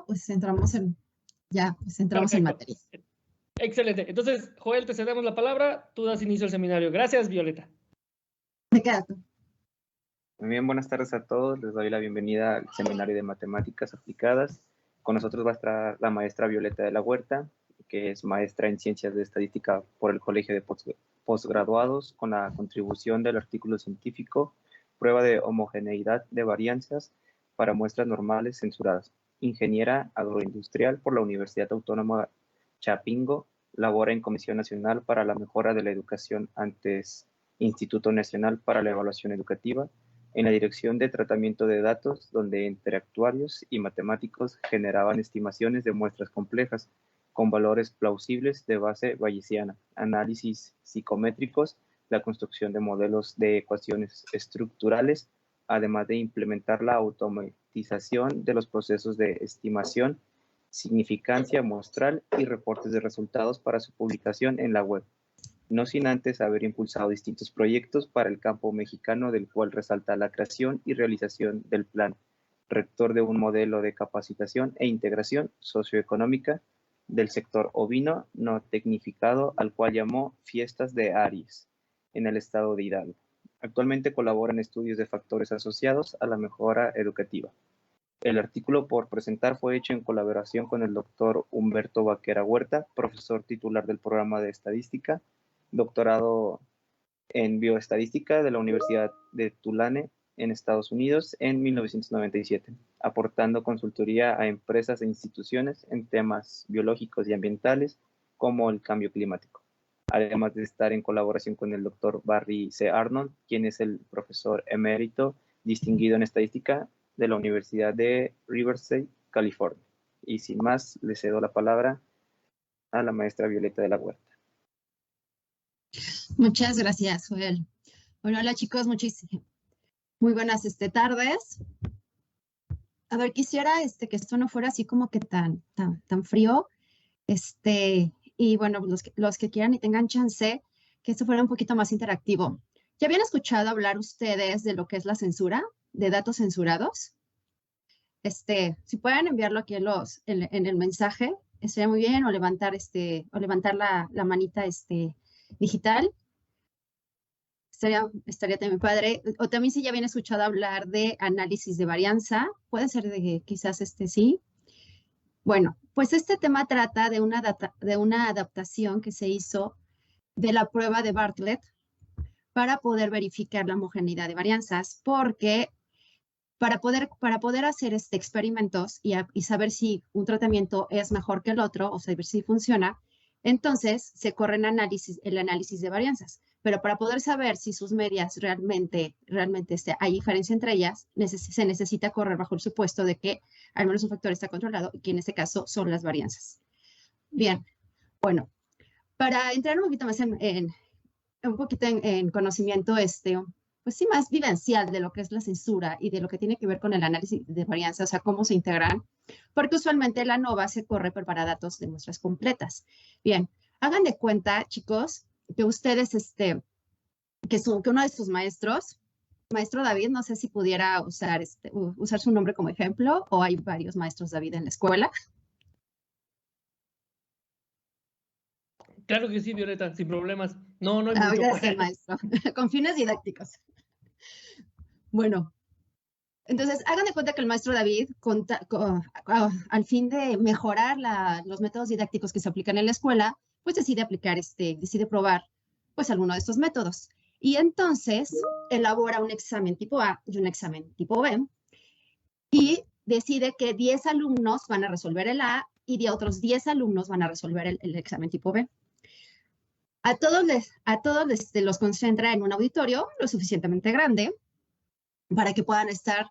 pues entramos en materia. Excelente. Entonces, Joel, te cedemos la palabra. Tú das inicio al seminario. Gracias, Violeta. Me queda tú. Muy bien, buenas tardes a todos. Les doy la bienvenida al seminario de matemáticas aplicadas. Con nosotros va a estar la maestra Violeta de la Huerta, que es maestra en ciencias de estadística por el Colegio de Postgraduados, con la contribución del artículo científico Prueba de homogeneidad de varianzas para muestras normales censuradas. Ingeniera agroindustrial por la Universidad Autónoma Chapingo, labora en Comisión Nacional para la Mejora de la Educación antes Instituto Nacional para la Evaluación Educativa, en la Dirección de Tratamiento de Datos, donde entre actuarios y matemáticos generaban estimaciones de muestras complejas con valores plausibles de base bayesiana, análisis psicométricos, la construcción de modelos de ecuaciones estructurales, además de implementar la automatización de los procesos de estimación, significancia muestral y reportes de resultados para su publicación en la web, no sin antes haber impulsado distintos proyectos para el campo mexicano, del cual resalta la creación y realización del plan rector de un modelo de capacitación e integración socioeconómica del sector ovino no tecnificado, al cual llamó Fiestas de Aries, en el estado de Hidalgo. Actualmente colabora en estudios de factores asociados a la mejora educativa. El artículo por presentar fue hecho en colaboración con el doctor Humberto Vaquera Huerta, profesor titular del programa de estadística, doctorado en bioestadística de la Universidad de Tulane en Estados Unidos en 1997, aportando consultoría a empresas e instituciones en temas biológicos y ambientales como el cambio climático, además de estar en colaboración con el doctor Barry C. Arnold, quien es el profesor emérito distinguido en estadística de la Universidad de Riverside, California. Y sin más, le cedo la palabra a la maestra Violeta de la Huerta. Muchas gracias, Joel. Bueno, hola chicos, muy buenas tardes. A ver, quisiera que esto no fuera así como que tan frío. Y bueno, los que quieran y tengan chance, que esto fuera un poquito más interactivo. ¿Ya habían escuchado hablar ustedes de lo que es la censura, de datos censurados? Si pueden enviarlo aquí en el mensaje, estaría muy bien, o levantar la manita digital. Estaría también padre. O también si ya habían escuchado hablar de análisis de varianza, puede ser de que quizás sí. Bueno, pues este tema trata de una adaptación que se hizo de la prueba de Bartlett para poder verificar la homogeneidad de varianzas, porque para poder hacer experimentos y saber si un tratamiento es mejor que el otro, o saber si funciona, entonces se corre el análisis de varianzas. Pero para poder saber si sus medias realmente hay diferencia entre ellas, se necesita correr bajo el supuesto de que al menos un factor está controlado, y que en este caso son las varianzas. Bien, bueno, para entrar un poquito más en conocimiento, pues sí, más vivencial de lo que es la censura y de lo que tiene que ver con el análisis de varianza, o sea, cómo se integran, porque usualmente la ANOVA se corre para datos de muestras completas. Bien, hagan de cuenta, chicos, que ustedes, que uno de sus maestros, maestro David, no sé si pudiera usar su nombre como ejemplo, o hay varios maestros David en la escuela. Claro que sí, Violeta, sin problemas. No hay mucho. Gracias, maestro. Con fines didácticos. Bueno, entonces hagan de cuenta que el maestro David, al fin de mejorar los métodos didácticos que se aplican en la escuela, pues decide probar pues alguno de estos métodos. Y entonces elabora un examen tipo A y un examen tipo B, y decide que 10 alumnos van a resolver el A y de otros 10 alumnos van a resolver el examen tipo B. A todos los concentra en un auditorio lo suficientemente grande para que puedan estar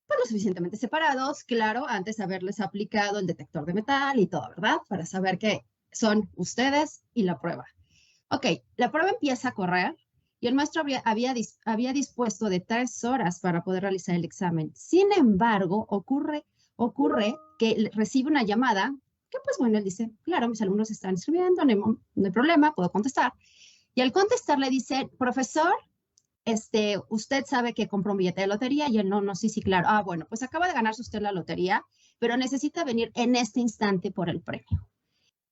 pues, lo suficientemente separados, claro, antes de haberles aplicado el detector de metal y todo, ¿verdad? Para saber que son ustedes y la prueba. Ok, la prueba empieza a correr y el maestro había dispuesto de 3 horas para poder realizar el examen. Sin embargo, ocurre que recibe una llamada que, pues bueno, él dice, claro, mis alumnos están escribiendo, no hay problema, puedo contestar. Y al contestar le dice, profesor, usted sabe que compró un billete de lotería, y él no, sí, claro. Ah, bueno, pues acaba de ganarse usted la lotería, pero necesita venir en este instante por el premio.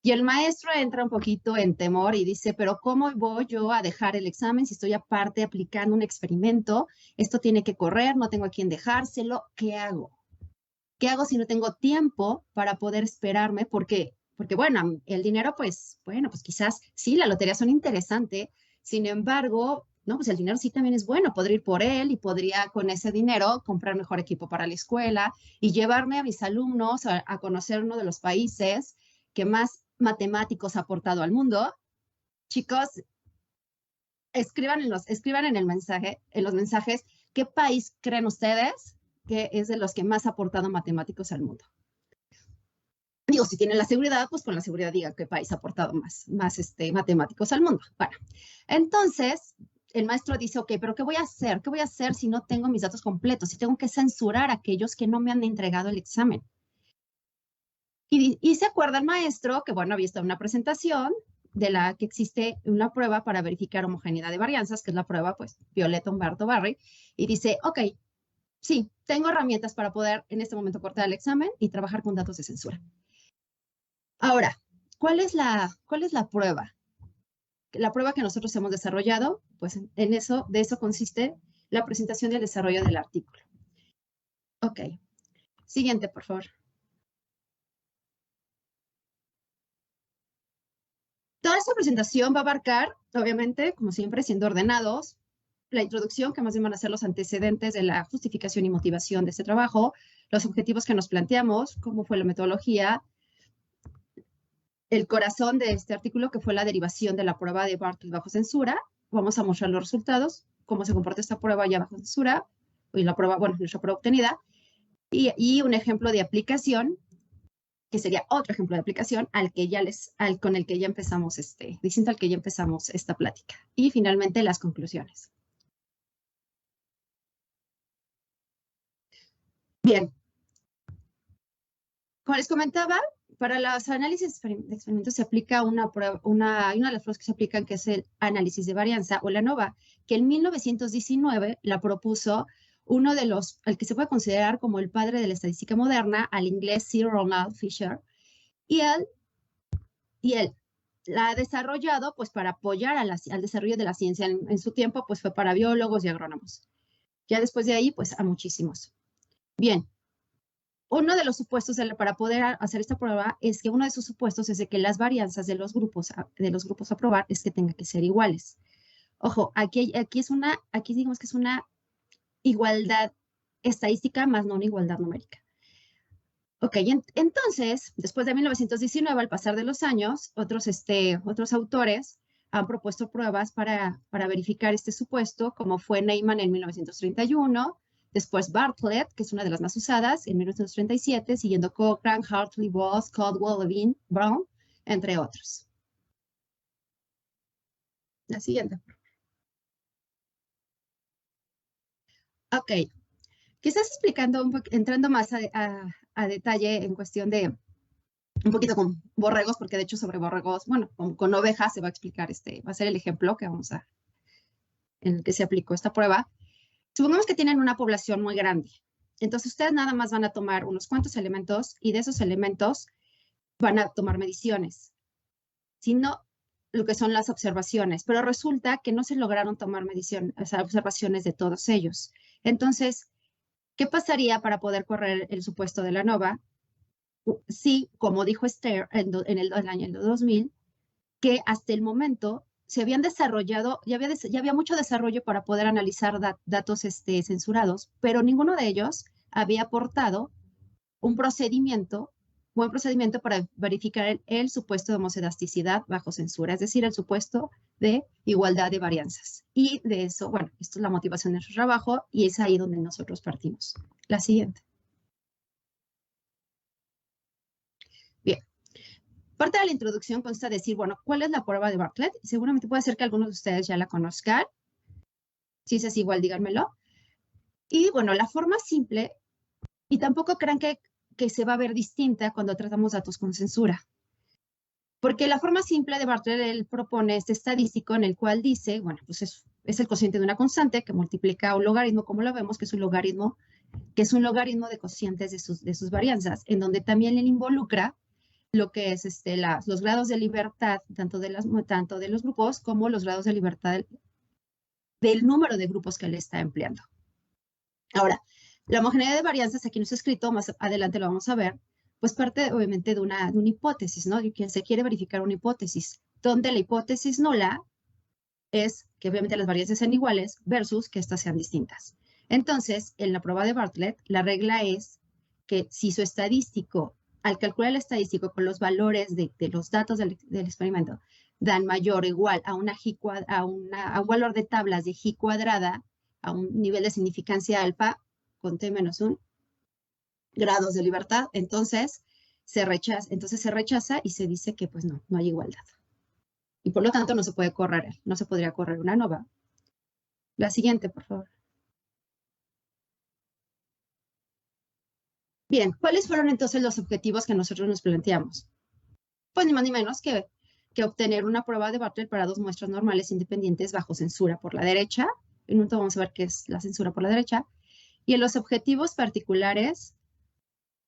Y el maestro entra un poquito en temor y dice, pero ¿cómo voy yo a dejar el examen si estoy aparte aplicando un experimento? Esto tiene que correr, no tengo a quién dejárselo. ¿Qué hago? ¿Qué hago si no tengo tiempo para poder esperarme? Porque bueno, el dinero, pues, bueno, pues quizás sí, la lotería son interesante. Sin embargo, no, pues el dinero sí también es bueno. Podría ir por él y podría con ese dinero comprar mejor equipo para la escuela y llevarme a mis alumnos a conocer uno de los países que más matemáticos ha aportado al mundo. Chicos, escriban en el mensaje, en los mensajes, ¿qué país creen ustedes que es de los que más ha aportado matemáticos al mundo? Digo, si tienen la seguridad, pues con la seguridad digan qué país ha aportado más matemáticos al mundo. Bueno, entonces el maestro dice, ok, pero ¿qué voy a hacer? ¿Qué voy a hacer si no tengo mis datos completos? Si tengo que censurar a aquellos que no me han entregado el examen. Y se acuerda el maestro que, bueno, había estado una presentación de la que existe una prueba para verificar homogeneidad de varianzas, que es la prueba, pues, Violeta-Humberto-Barry, y dice, ok, sí, tengo herramientas para poder en este momento cortar el examen y trabajar con datos de censura. Ahora, ¿cuál es la prueba? La prueba que nosotros hemos desarrollado, pues de eso consiste la presentación y el desarrollo del artículo. Ok, siguiente, por favor. Toda esta presentación va a abarcar, obviamente, como siempre, siendo ordenados, la introducción, que más bien van a ser los antecedentes de la justificación y motivación de este trabajo, los objetivos que nos planteamos, cómo fue la metodología, el corazón de este artículo, que fue la derivación de la prueba de Bartlett bajo censura. Vamos a mostrar los resultados, cómo se comporta esta prueba ya bajo censura, y la prueba, bueno, nuestra prueba obtenida, y un ejemplo de aplicación, que sería otro ejemplo de aplicación con el que ya empezamos distinto al que ya empezamos esta plática. Y finalmente las conclusiones. Bien. Como les comentaba, para los análisis de experimentos se aplica una de las pruebas que se aplican, que es el análisis de varianza o la ANOVA, que en 1919 la propuso uno de el que se puede considerar como el padre de la estadística moderna, al inglés Sir Ronald Fisher, y él la ha desarrollado pues para apoyar al desarrollo de la ciencia. En su tiempo pues fue para biólogos y agrónomos. Ya después de ahí pues a muchísimos. Bien, uno de los supuestos para poder hacer esta prueba es que uno de sus supuestos es de que las varianzas de los grupos a probar es que tengan que ser iguales. Ojo, aquí digamos que es una igualdad estadística más no una igualdad numérica. Ok, entonces, después de 1919, al pasar de los años, otros autores han propuesto pruebas para verificar este supuesto, como fue Neyman en 1931, después Bartlett, que es una de las más usadas, en 1937, siguiendo Cochrane, Hartley, Boss, Caldwell, Levine, Brown, entre otros. La siguiente. Ok, quizás entrando más a detalle en cuestión de un poquito con borregos, porque de hecho sobre borregos, bueno, con ovejas se va a explicar, va a ser el ejemplo que en el que se aplicó esta prueba. Supongamos que tienen una población muy grande. Entonces ustedes nada más van a tomar unos cuantos elementos y de esos elementos van a tomar mediciones, sino lo que son las observaciones. Pero resulta que no se lograron tomar observaciones de todos ellos. Entonces, ¿qué pasaría para poder correr el supuesto de la ANOVA? Sí, como dijo Esther en el año 2000, que hasta el momento se habían desarrollado, ya había mucho desarrollo para poder analizar datos censurados, pero ninguno de ellos había aportado un buen procedimiento para verificar el supuesto de homocedasticidad bajo censura, es decir, el supuesto de igualdad de varianzas. Y de eso, bueno, esto es la motivación de nuestro trabajo y es ahí donde nosotros partimos. La siguiente. Bien. Parte de la introducción consta de decir, bueno, ¿cuál es la prueba de Bartlett? Seguramente puede ser que algunos de ustedes ya la conozcan. Si es así, igual díganmelo. Y bueno, la forma simple, y tampoco crean que se va a ver distinta cuando tratamos datos con censura. Porque la forma simple de Bartlett, él propone este estadístico en el cual dice, bueno, pues es el cociente de una constante que multiplica un logaritmo, como lo vemos, que es un logaritmo que es un logaritmo de cocientes de sus varianzas, en donde también le involucra lo que es los grados de libertad, tanto de los grupos como los grados de libertad del número de grupos que le está empleando. Ahora, la homogeneidad de varianzas, aquí no está escrito, más adelante lo vamos a ver, pues parte obviamente de una hipótesis, ¿no? Se quiere verificar una hipótesis, donde la hipótesis nula es que obviamente las varianzas sean iguales versus que estas sean distintas. Entonces, en la prueba de Bartlett, la regla es que si su estadístico, al calcular el estadístico con los valores de los datos del experimento, dan mayor o igual a un valor de tablas de G cuadrada, a un nivel de significancia alfa, con T-1 grados de libertad, entonces se rechaza y se dice que pues no hay igualdad. Y por lo tanto no se puede correr, no se podría correr una ANOVA. La siguiente, por favor. Bien, ¿cuáles fueron entonces los objetivos que nosotros nos planteamos? Pues ni más ni menos que obtener una prueba de Bartlett para dos muestras normales independientes bajo censura por la derecha. En un momento vamos a ver qué es la censura por la derecha. Y en los objetivos particulares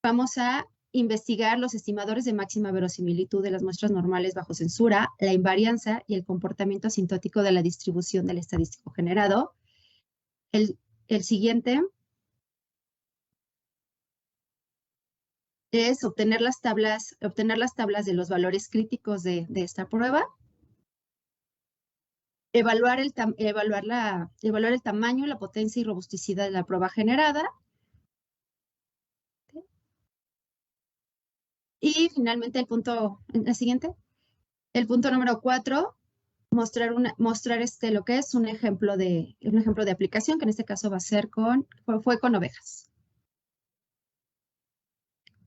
vamos a investigar los estimadores de máxima verosimilitud de las muestras normales bajo censura, la invarianza y el comportamiento asintótico de la distribución del estadístico generado. El siguiente es obtener las tablas de los valores críticos de esta prueba, evaluar el tamaño, la potencia y robusticidad de la prueba generada, y finalmente el punto número 4, mostrar lo que es un ejemplo de aplicación, que en este caso va a ser fue con ovejas.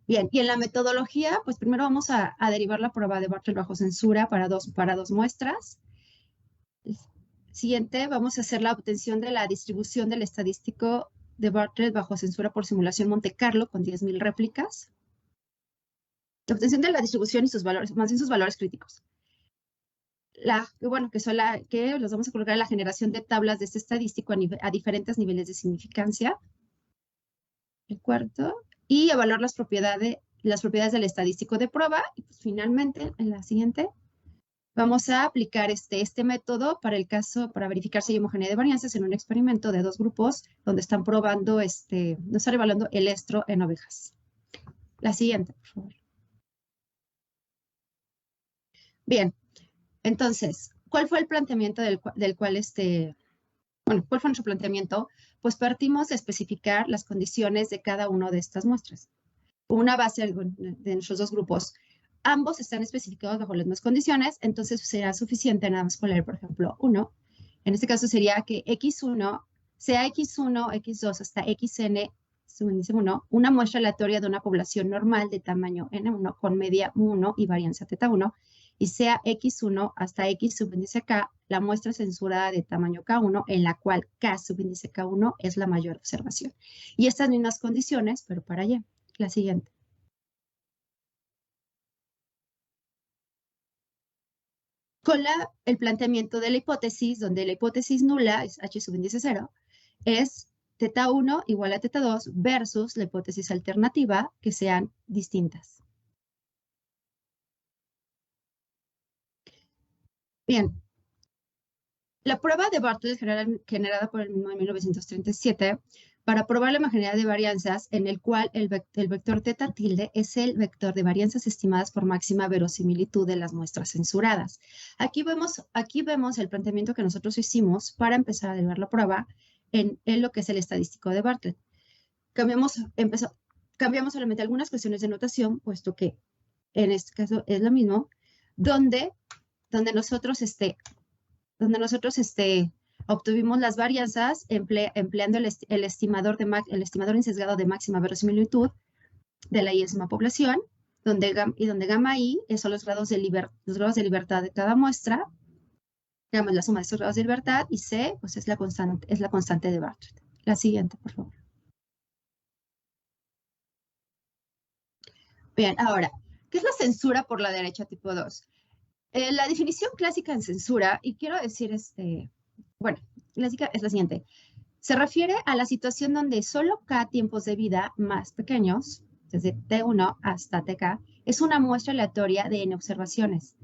Bien, y en la metodología, pues primero vamos a derivar la prueba de Bartlett bajo censura para dos muestras. Siguiente, vamos a hacer la obtención de la distribución del estadístico de Bartlett bajo censura por simulación Monte Carlo con 10,000 réplicas. La obtención de la distribución y sus valores, más bien sus valores críticos. Que los vamos a colocar en la generación de tablas de este estadístico a diferentes niveles de significancia. El cuarto, y evaluar las propiedades del estadístico de prueba. Y pues finalmente, en la siguiente, vamos a aplicar este método para verificar si hay homogeneidad de varianzas en un experimento de dos grupos donde están probando, no están evaluando el estro en ovejas. La siguiente, por favor. Bien, entonces, ¿cuál fue el planteamiento ¿cuál fue nuestro planteamiento? Pues partimos de especificar las condiciones de cada una de estas muestras. Una base de nuestros dos grupos. Ambos están especificados bajo las mismas condiciones, entonces será suficiente nada más poner, por ejemplo, 1. En este caso sería que X1, sea X1, X2 hasta XN, subíndice 1, una muestra aleatoria de una población normal de tamaño N1 con media 1 y varianza θ1, y sea X1 hasta X subíndice K, la muestra censurada de tamaño K1, en la cual K subíndice K1 es la mayor observación. Y estas mismas condiciones, pero para allá. La siguiente. Con el planteamiento de la hipótesis, donde la hipótesis nula es H subíndice 0, es θ1 igual a θ2 versus la hipótesis alternativa, que sean distintas. Bien. La prueba de Bartlett generada por el mismo en 1937 para probar la homogeneidad de varianzas, en el cual el vector θ tilde es el vector de varianzas estimadas por máxima verosimilitud de las muestras censuradas. Aquí vemos el planteamiento que nosotros hicimos para empezar a derivar la prueba en lo que es el estadístico de Bartlett. Cambiamos solamente algunas cuestiones de notación, puesto que en este caso es lo mismo, donde nosotros obtuvimos las varianzas empleando el estimador insesgado de máxima verosimilitud de la I-ésima población, donde gamma I son los grados de libertad de cada muestra, digamos la suma de estos grados de libertad, y C pues es la constante de Bartlett. La siguiente, por favor. Bien, ahora, ¿qué es la censura por la derecha tipo 2? La definición clásica en censura, y quiero decir, clásica es la siguiente. Se refiere a la situación donde solo K tiempos de vida más pequeños, desde T1 hasta TK, es una muestra aleatoria de N observaciones.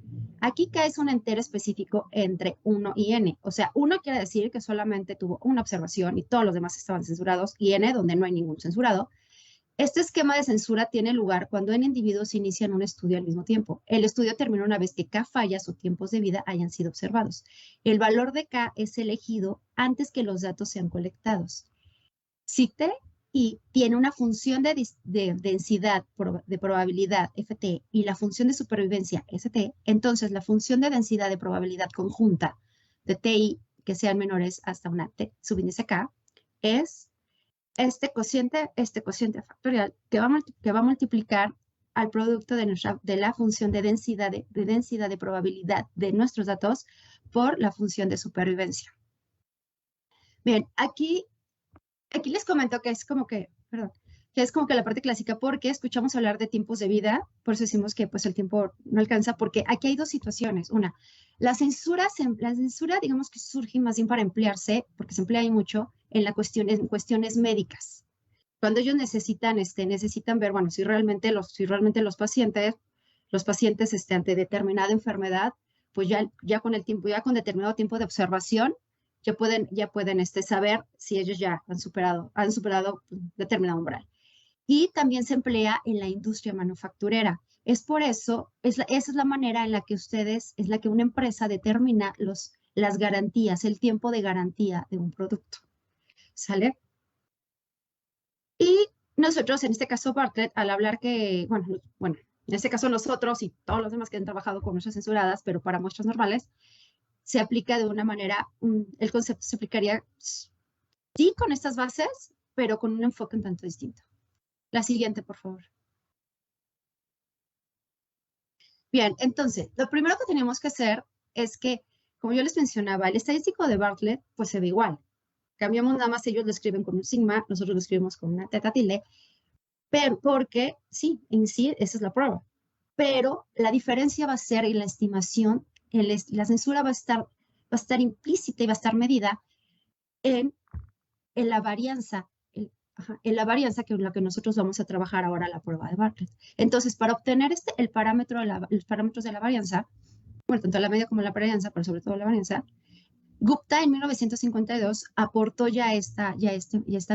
Aquí K es un entero específico entre 1 y N. O sea, 1 quiere decir que solamente tuvo una observación y todos los demás estaban censurados, y N donde no hay ningún censurado. Este esquema de censura tiene lugar cuando N individuos inician un estudio al mismo tiempo. El estudio termina una vez que K fallas o tiempos de vida hayan sido observados. El valor de K es elegido antes que los datos sean colectados. Si T y tiene una función de densidad de probabilidad FT y la función de supervivencia ST, entonces la función de densidad de probabilidad conjunta de TI que sean menores hasta una T subíndice K es este cociente factorial que va a multiplicar al producto de la función de densidad de probabilidad de nuestros datos por la función de supervivencia. Bien, aquí les comento que es como que, la parte clásica, porque escuchamos hablar de tiempos de vida, por eso decimos que pues el tiempo no alcanza, porque aquí hay dos situaciones. Una, la censura, digamos que surge más bien para emplearse, porque se emplea ahí mucho en cuestiones médicas. Cuando ellos necesitan ver, bueno, si realmente los pacientes ante determinada enfermedad, pues ya con el tiempo, ya con determinado tiempo de observación, ya pueden saber si ellos ya han superado determinado umbral. Y también se emplea en la industria manufacturera. Es por eso, esa es la manera en la que una empresa determina las garantías, el tiempo de garantía de un producto. ¿Sale? Y nosotros, en este caso Bartlett, al hablar que, bueno, en este caso nosotros y todos los demás que han trabajado con muestras censuradas, pero para muestras normales, se aplica de una manera, el concepto se aplicaría, sí, con estas bases, pero con un enfoque un tanto distinto. La siguiente, por favor. Bien, entonces, lo primero que tenemos que hacer es que, como yo les mencionaba, el estadístico de Bartlett, pues se ve igual. Cambiamos nada más, ellos lo escriben con un sigma, nosotros lo escribimos con una teta tilde, pero porque, sí, en sí, esa es la prueba. Pero la diferencia va a ser en la estimación, la censura va a estar implícita y va a estar medida en la varianza, en la varianza que es la que nosotros vamos a trabajar ahora la prueba de Bartlett. Entonces, para obtener los parámetros de la varianza, bueno, tanto la media como la varianza, pero sobre todo la varianza, Gupta en 1952 aportó ya esta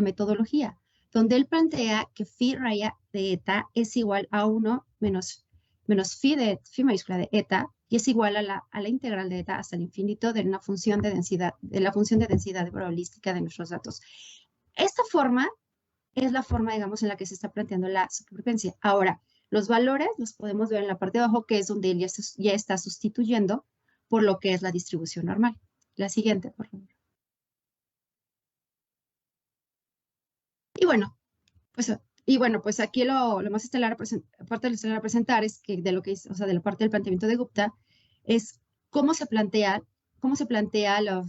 metodología, donde él plantea que phi raya de eta es igual a 1 menos phi mayúscula de eta, y es igual a la integral de eta hasta el infinito de una función de densidad, de la función de densidad probabilística de nuestros datos. Esta forma es la forma, digamos, en la que se está planteando la supervivencia. Ahora, los valores los podemos ver en la parte de abajo, que es donde él ya está sustituyendo por lo que es la distribución normal. La siguiente, por favor. Y bueno, pues aquí lo más estelar, aparte de estelar a presentar, es que de lo que es, o sea, de la parte del planteamiento de Gupta, es cómo se plantea la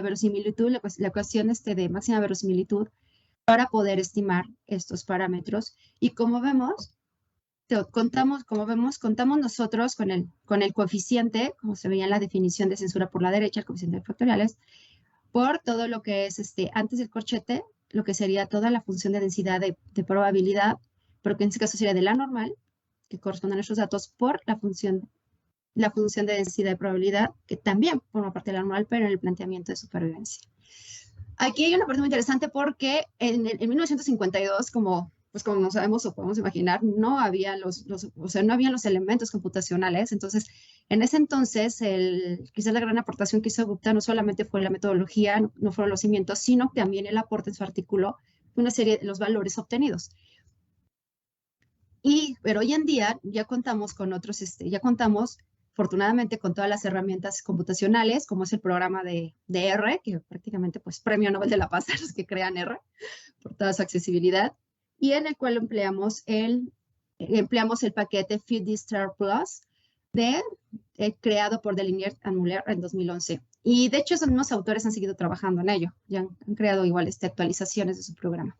verosimilitud, la ecuación de máxima verosimilitud para poder estimar estos parámetros. Y como vemos, contamos nosotros con el coeficiente, como se veía en la definición de censura por la derecha, el coeficiente de factoriales, por todo lo que es antes del corchete, lo que sería toda la función de densidad de probabilidad, pero que en este caso sería de la normal, que corresponde a nuestros datos, por la función de densidad de probabilidad, que también forma parte de la normal, pero en el planteamiento de supervivencia. Aquí hay una parte muy interesante porque en 1952, como no sabemos o podemos imaginar, no había no habían los elementos computacionales. Entonces, en ese entonces, quizás la gran aportación que hizo Gupta no solamente fue la metodología, no fueron los cimientos, sino también el aporte en su artículo de una serie de los valores obtenidos. Pero hoy en día ya contamos con otros, afortunadamente, con todas las herramientas computacionales, como es el programa de R, que prácticamente pues premio Nobel de la Paz a los que crean R, por toda su accesibilidad, y en el cual empleamos el paquete FitDistar Plus creado por Delinier y Muller en 2011. Y de hecho, esos mismos autores han seguido trabajando en ello, ya han creado igual actualizaciones de su programa.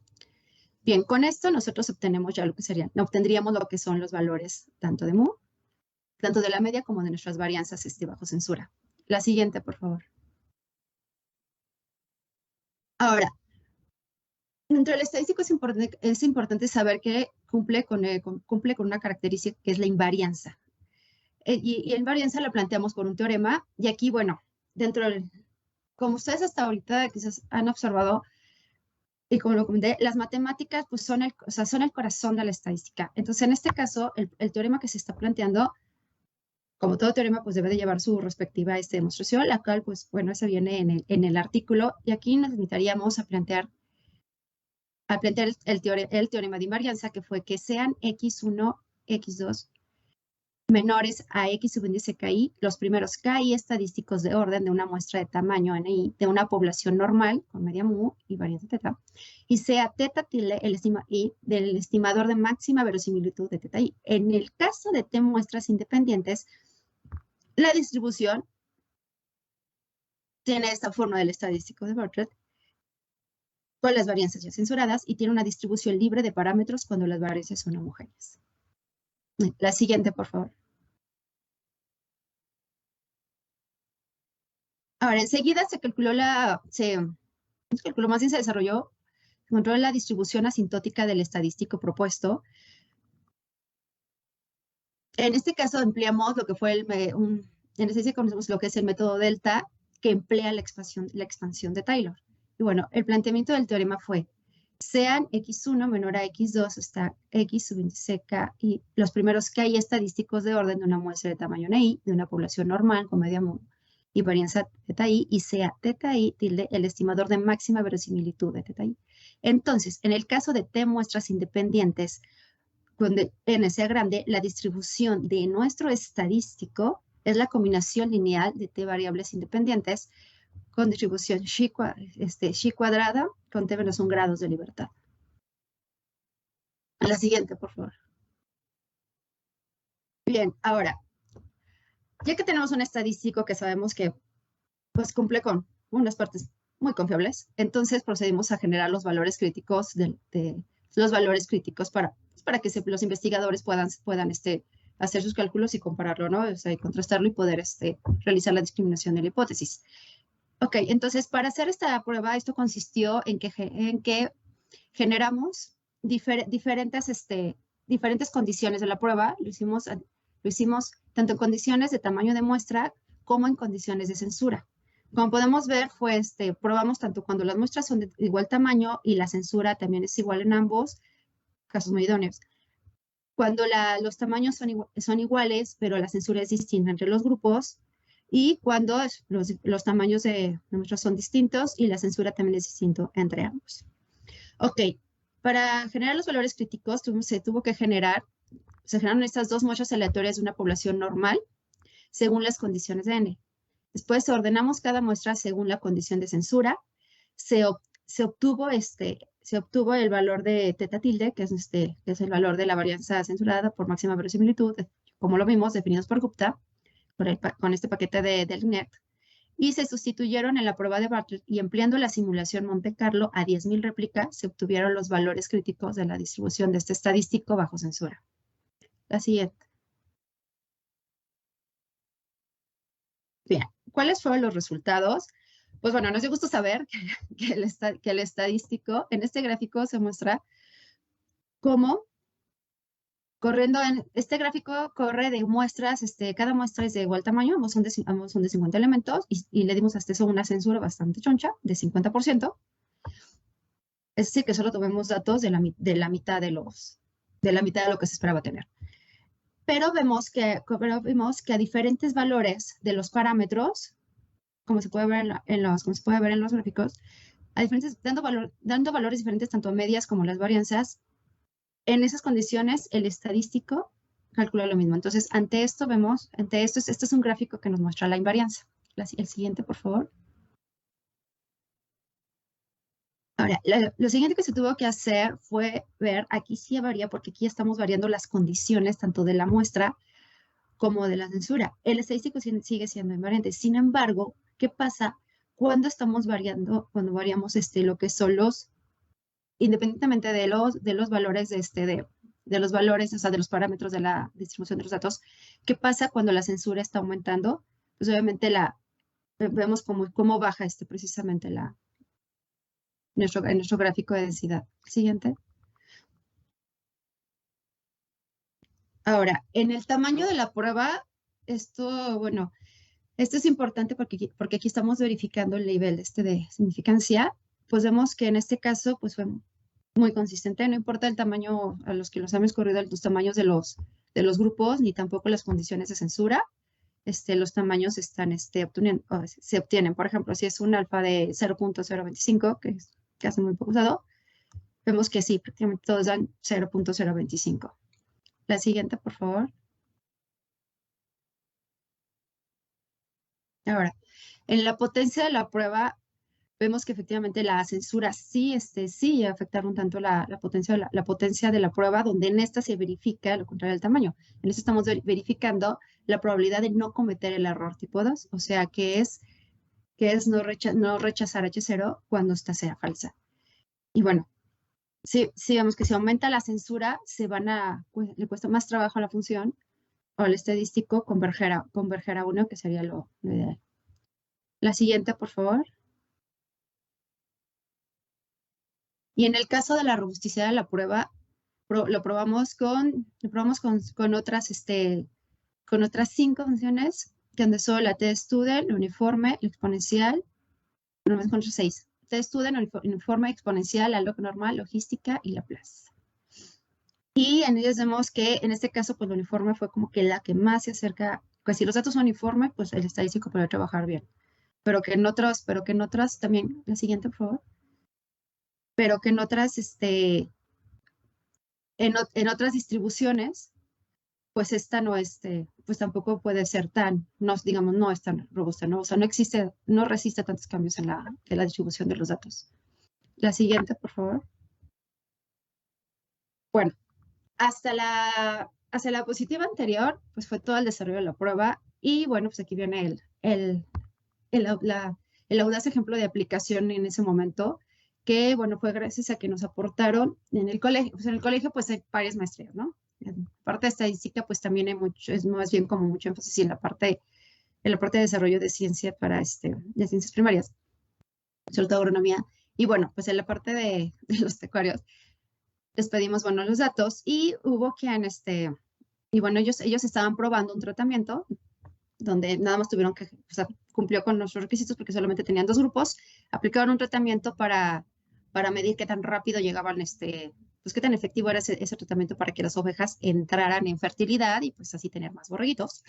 Bien, con esto nosotros obtendríamos lo que son los valores tanto de mu, tanto de la media como de nuestras varianzas bajo censura. La siguiente, por favor. Ahora, dentro del estadístico es importante saber que cumple con una característica que es la invarianza. Y invarianza la planteamos por un teorema. Y aquí, bueno, como ustedes hasta ahorita quizás han observado, y como lo comenté, las matemáticas pues son el corazón de la estadística. Entonces, en este caso, el teorema que se está planteando, como todo teorema, pues debe de llevar su respectiva demostración, la cual, pues, bueno, esa viene en el artículo. Y aquí nos limitaríamos a plantear el teorema de invarianza, que fue que sean x1, x2 menores a x subíndice KI, los primeros KI estadísticos de orden de una muestra de tamaño NI de una población normal con media mu y varianza teta, y sea teta tilde del estimador de máxima verosimilitud de teta I. En el caso de T muestras independientes, la distribución tiene esta forma del estadístico de Bartlett con las varianzas ya censuradas y tiene una distribución libre de parámetros cuando las varianzas son homogéneas. La siguiente, por favor. Ahora, enseguida se calculó más bien se desarrolló, se encontró la distribución asintótica del estadístico propuesto. En este caso empleamos lo que fue en este conocemos lo que es el método delta, que emplea la expansión de Taylor. Y bueno, el planteamiento del teorema fue, sean x1 menor a x2 hasta x subíndice k y los primeros KI estadísticos de orden de una muestra de tamaño NI de una población normal con media mu y varianza teta I, y sea teta I tilde el estimador de máxima verosimilitud de teta I. Entonces, en el caso de T muestras independientes, donde n sea grande, la distribución de nuestro estadístico es la combinación lineal de T variables independientes con distribución xi cuadrada con T menos 1 grados de libertad. A la siguiente, por favor. Bien, ahora, ya que tenemos un estadístico que sabemos que pues cumple con unas partes muy confiables, entonces procedimos a generar los valores críticos para que los investigadores puedan hacer sus cálculos y compararlo, ¿no? O sea, y contrastarlo y poder realizar la discriminación de la hipótesis. Ok, entonces para hacer esta prueba, esto consistió en que generamos diferentes condiciones de la prueba. Lo hicimos tanto en condiciones de tamaño de muestra como en condiciones de censura. Como podemos ver, probamos tanto cuando las muestras son de igual tamaño y la censura también es igual en ambos, casos muy idóneos. Cuando los tamaños son iguales, pero la censura es distinta entre los grupos, y cuando los tamaños de muestras son distintos y la censura también es distinto entre ambos. Ok, para generar los valores críticos se generaron estas dos muestras aleatorias de una población normal según las condiciones de N. Después ordenamos cada muestra según la condición de censura. Se obtuvo el valor de teta tilde, que es el valor de la varianza censurada por máxima verosimilitud, como lo vimos, definidos por Gupta, con este paquete del INET. Y se sustituyeron en la prueba de Bartlett y empleando la simulación Monte Carlo a 10.000 réplicas, se obtuvieron los valores críticos de la distribución de este estadístico bajo censura. La siguiente. Bien, ¿cuáles fueron los resultados? Pues bueno, nos dio gusto saber que el estadístico, en este gráfico se muestra cómo este gráfico corre de muestras, cada muestra es de igual tamaño, ambos son de 50 elementos, y le dimos a una censura bastante choncha, de 50%. Es decir, que solo tuvimos datos de la mitad de lo que se esperaba tener. Pero vimos que a diferentes valores de los parámetros, como se puede ver en los gráficos, dando valores diferentes tanto a medias como a las varianzas, en esas condiciones el estadístico calcula lo mismo. Entonces, ante esto, este es un gráfico que nos muestra la invarianza. El siguiente, por favor. Ahora, lo siguiente que se tuvo que hacer fue ver, aquí sí varía, porque aquí estamos variando las condiciones tanto de la muestra como de la censura. El estadístico sigue siendo invariante. Sin embargo, ¿qué pasa cuando cuando variamos lo que son independientemente de los valores de los valores, o sea, de los parámetros de la distribución de los datos? ¿Qué pasa cuando la censura está aumentando? Pues obviamente vemos cómo baja precisamente en nuestro gráfico de densidad. Siguiente. Ahora, en el tamaño de la prueba, esto es importante porque aquí estamos verificando el nivel de significancia. Pues vemos que en este caso pues fue muy consistente, no importa el tamaño a los que los hemos corrido, los tamaños de los grupos, ni tampoco las condiciones de censura. Los tamaños se obtienen. Por ejemplo, si es un alfa de 0.025, que es casi muy poco usado, vemos que sí, prácticamente todos dan 0.025. La siguiente, por favor. Ahora, en la potencia de la prueba, vemos que efectivamente la censura sí afectaron tanto la potencia de la prueba, donde en esta se verifica lo contrario del tamaño. En esto estamos verificando la probabilidad de no cometer el error tipo 2, o sea, que es no rechazar H0 cuando esta sea falsa. Y bueno, sí vemos que si aumenta la censura, le cuesta más trabajo a la función o al estadístico converger a 1, que sería lo ideal. La siguiente, por favor. Y en el caso de la robusticidad de la prueba, lo probamos con otras 5 funciones, donde son la t-student, el uniforme, el exponencial, no me encuentro 6. T-student, uniforme, exponencial, la log normal, logística y Laplace. Y en ellas vemos que en este caso, pues el uniforme fue como que la que más se acerca, pues si los datos son uniformes, pues el estadístico puede trabajar bien. Pero que en otras también, la siguiente, por favor. Pero que en otras, en otras distribuciones, pues esta no, pues tampoco puede ser no es tan robusta, ¿no? O sea, no resiste tantos cambios en la distribución de los datos. La siguiente, por favor. Bueno, hasta la diapositiva anterior, pues fue todo el desarrollo de la prueba. Y bueno, pues aquí viene el audaz ejemplo de aplicación en ese momento, que bueno, fue gracias a que nos aportaron en el colegio. Pues en el colegio pues hay varias maestrías, ¿no? En parte de estadística pues también es más bien como mucho énfasis en la parte de desarrollo de ciencia de ciencias primarias, sobre todo agronomía. Y bueno, pues en la parte de los pecuarios les pedimos, bueno, los datos y hubo quien, y bueno, ellos estaban probando un tratamiento donde nada más tuvieron que, o sea, cumplió con nuestros requisitos porque solamente tenían 2 grupos, aplicaron un tratamiento para medir qué tan rápido llegaban, pues qué tan efectivo era ese tratamiento para que las ovejas entraran en fertilidad y pues así tener más borreguitos,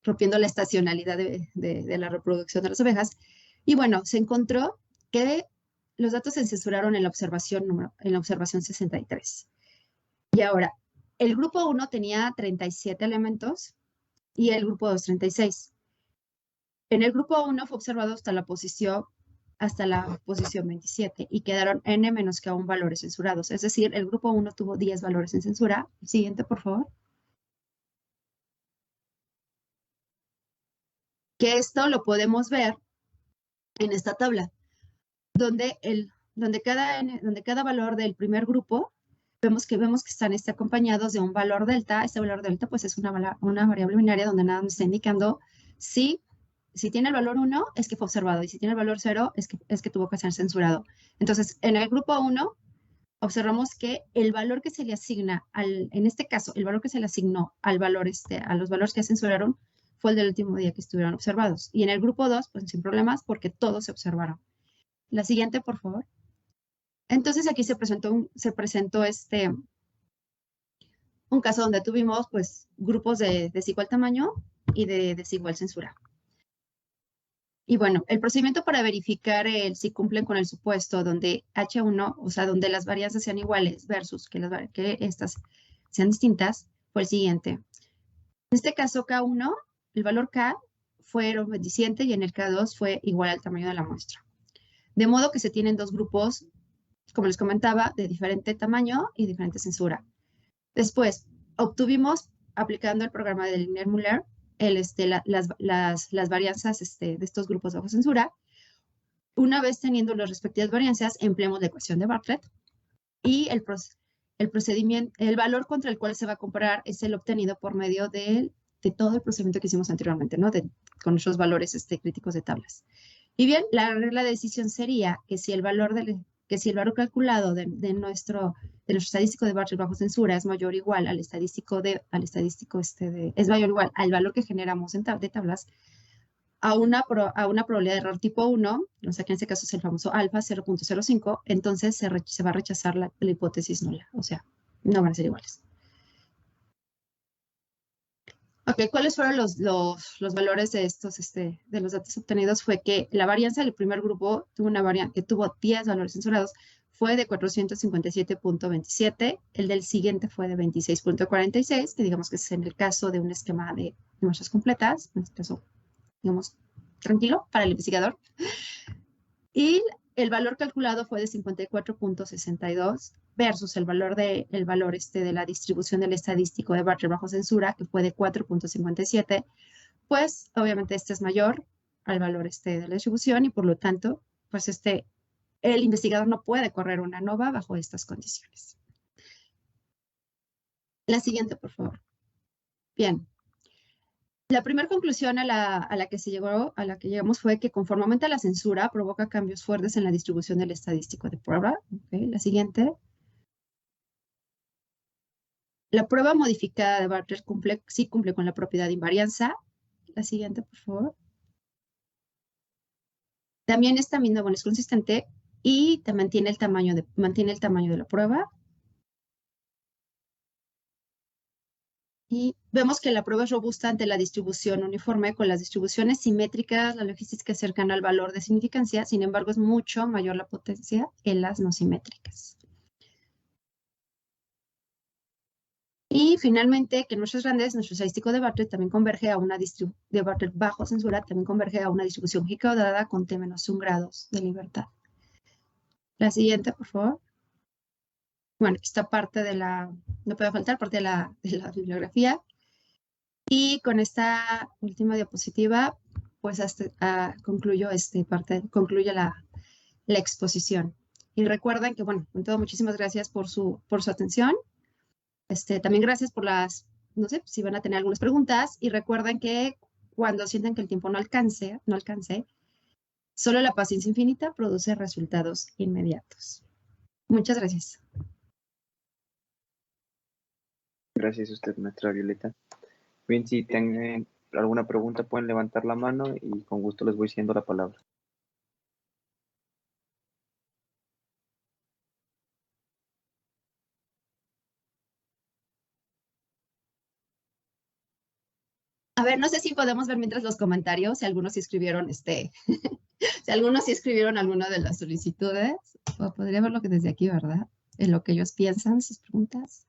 rompiendo la estacionalidad de la reproducción de las ovejas. Y bueno, se encontró que los datos se censuraron en la observación 63. Y ahora, el grupo 1 tenía 37 elementos y el grupo 2, 36. En el grupo 1 fue observado hasta la posición 27 y quedaron n menos que 1 valores censurados. Es decir, el grupo 1 tuvo 10 valores en censura. El siguiente, por favor. Que esto lo podemos ver en esta tabla, donde cada valor del primer grupo vemos que están acompañados de un valor delta. Este valor delta pues es una variable binaria donde nada nos está indicando si tiene el valor 1 es que fue observado y si tiene el valor 0 es que tuvo que ser censurado. Entonces, en el grupo 1 observamos que el valor que se le asigna en este caso, el valor que se le asignó a los valores que censuraron fue el del último día que estuvieron observados. Y en el grupo 2, pues sin problemas porque todos se observaron. La siguiente, por favor. Entonces aquí se presentó un caso donde tuvimos pues grupos de desigual tamaño y de desigual censura. Y bueno, el procedimiento para verificar si cumplen con el supuesto donde H1, o sea, donde las varianzas sean iguales versus que estas sean distintas, fue el siguiente. En este caso K1, el valor K fue 27 y en el K2 fue igual al tamaño de la muestra. De modo que se tienen 2 grupos, como les comentaba, de diferente tamaño y diferente censura. Después, obtuvimos, aplicando el programa de Linear-Muller, las varianzas de estos grupos bajo censura. Una vez teniendo las respectivas varianzas, empleamos la ecuación de Bartlett y el valor contra el cual se va a comparar es el obtenido por medio de todo el procedimiento que hicimos anteriormente, ¿no? Con nuestros valores críticos de tablas. Y bien, la regla de decisión sería que si el valor calculado de nuestro estadístico de Bartlett bajo censura es mayor o igual es mayor o igual al valor que generamos de tablas, a una probabilidad de error tipo 1, o sea que en este caso es el famoso alfa 0.05, entonces se va a rechazar la hipótesis nula, o sea, no van a ser iguales. Ok, ¿cuáles fueron los valores de de los datos obtenidos? Fue que la varianza del primer grupo tuvo una varianza que tuvo 10 valores censurados, fue de 457.27, el del siguiente fue de 26.46, que digamos que es en el caso de un esquema de muestras completas, en este caso, digamos, tranquilo para el investigador. Y el valor calculado fue de 54.62 versus el valor de la distribución del estadístico de Bartlett bajo censura, que fue de 4.57. Pues obviamente este es mayor al valor de la distribución y por lo tanto, pues el investigador no puede correr una ANOVA bajo estas condiciones. La siguiente, por favor. Bien. La primera conclusión a la que llegamos fue que conforme aumenta la censura, provoca cambios fuertes en la distribución del estadístico de prueba. Okay, la siguiente. La prueba modificada de Bartlett sí cumple con la propiedad de invarianza. La siguiente, por favor. También esta misma, bueno, es consistente y te mantiene el tamaño de la prueba. Y vemos que la prueba es robusta ante la distribución uniforme. Con las distribuciones simétricas, la logística es cercana al valor de significancia, sin embargo, es mucho mayor la potencia en las no simétricas. Y finalmente, que en muestras grandes, nuestro estadístico de Bartlett también converge a una de Bartlett bajo censura, también converge a una distribución G-caudada con T-1 grados de libertad. La siguiente, por favor. Bueno, esta parte no puede faltar, parte de la bibliografía. Y con esta última diapositiva, pues concluye la exposición. Y recuerden que, bueno, con todo, muchísimas gracias por su atención. También gracias por no sé, si van a tener algunas preguntas. Y recuerden que cuando sientan que el tiempo no alcance, solo la paciencia infinita produce resultados inmediatos. Muchas gracias. Gracias a usted, maestra Violeta. Bien, si tienen alguna pregunta pueden levantar la mano y con gusto les voy cediendo la palabra. A ver, no sé si podemos ver mientras los comentarios, si algunos sí escribieron si algunos sí escribieron alguna de las solicitudes. Podría verlo que desde aquí, ¿verdad? En lo que ellos piensan, sus preguntas.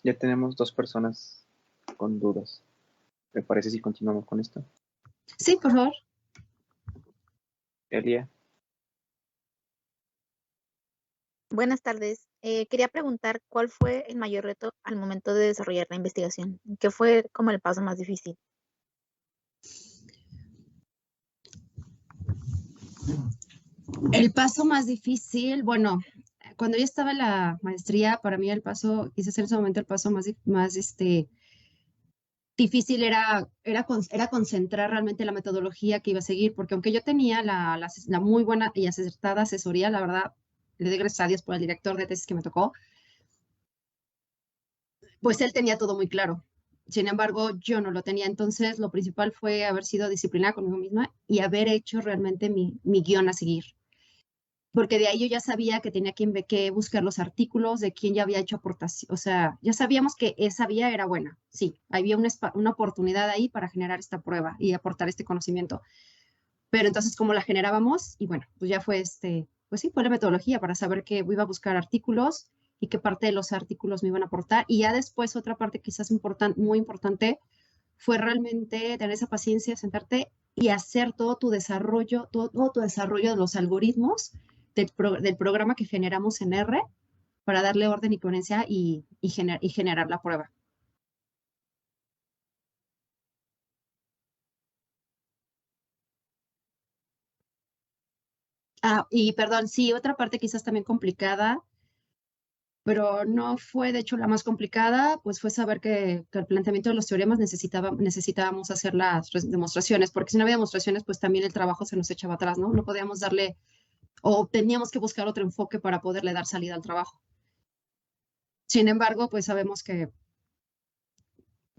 Ya tenemos 2 personas con dudas. ¿Me parece si continuamos con esto? Sí, por favor. Elia. Buenas tardes. Quería preguntar cuál fue el mayor reto al momento de desarrollar la investigación. ¿Qué fue como el paso más difícil? El paso más difícil, bueno, cuando yo estaba en la maestría, para mí quizás en ese momento el paso más difícil era concentrar realmente la metodología que iba a seguir, porque aunque yo tenía la muy buena y acertada asesoría, la verdad, le doy gracias a Dios por el director de tesis que me tocó, pues él tenía todo muy claro. Sin embargo, yo no lo tenía. Entonces, lo principal fue haber sido disciplinada conmigo misma y haber hecho realmente mi guión a seguir. Porque de ahí yo ya sabía que tenía que buscar los artículos de quién ya había hecho aportación. O sea, ya sabíamos que esa vía era buena. Sí, había una oportunidad ahí para generar esta prueba y aportar este conocimiento. Pero entonces, ¿cómo la generábamos? Y bueno, pues ya fue pues sí, fue la metodología para saber que iba a buscar artículos y qué parte de los artículos me iban a aportar. Y ya después otra parte quizás muy importante fue realmente tener esa paciencia, sentarte y hacer todo tu desarrollo de los algoritmos del programa que generamos en R para darle orden y coherencia y generar la prueba. Y perdón, sí, otra parte quizás también complicada, pero no fue de hecho la más complicada, pues fue saber que el planteamiento de los teoremas necesitábamos hacer las demostraciones, porque si no había demostraciones, pues también el trabajo se nos echaba atrás, ¿no? No podíamos darle, o teníamos que buscar otro enfoque para poderle dar salida al trabajo. Sin embargo, pues sabemos que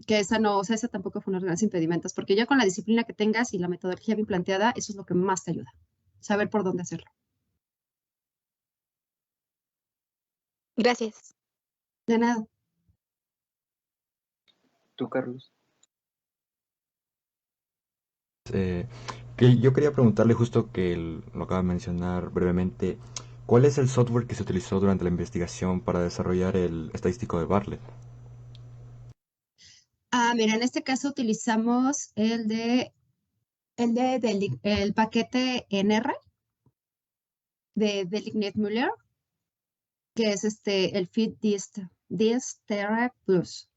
esa no, o sea, esa tampoco fue uno de los grandes impedimentos, porque ya con la disciplina que tengas y la metodología bien planteada, eso es lo que más te ayuda, saber por dónde hacerlo. Gracias. De nada. ¿Tú, Carlos? Que yo quería preguntarle justo que lo acaba de mencionar brevemente, ¿cuál es el software que se utilizó durante la investigación para desarrollar el estadístico de Bartlett? Mira, en este caso utilizamos el paquete NR de Delignit-Muller, que es el FitDist-TR Plus.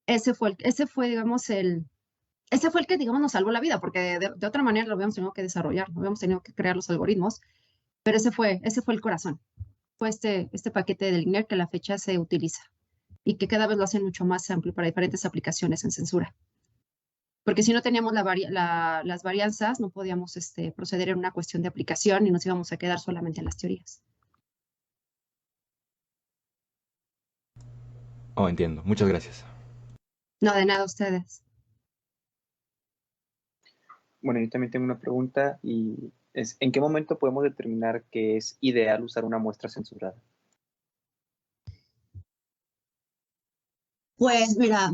Ese fue, digamos, ese fue el que, digamos, nos salvó la vida, porque de otra manera lo habíamos tenido que desarrollar, lo habíamos tenido que crear los algoritmos, pero ese fue el corazón. Fue este paquete de Delignit que a la fecha se utiliza y que cada vez lo hacen mucho más amplio para diferentes aplicaciones en censura. Porque si no teníamos las varianzas, no podíamos proceder en una cuestión de aplicación y nos íbamos a quedar solamente en las teorías. Oh, entiendo. Muchas gracias. No, de nada, ustedes. Bueno, yo también tengo una pregunta y es, ¿en qué momento podemos determinar que es ideal usar una muestra censurada? Pues mira,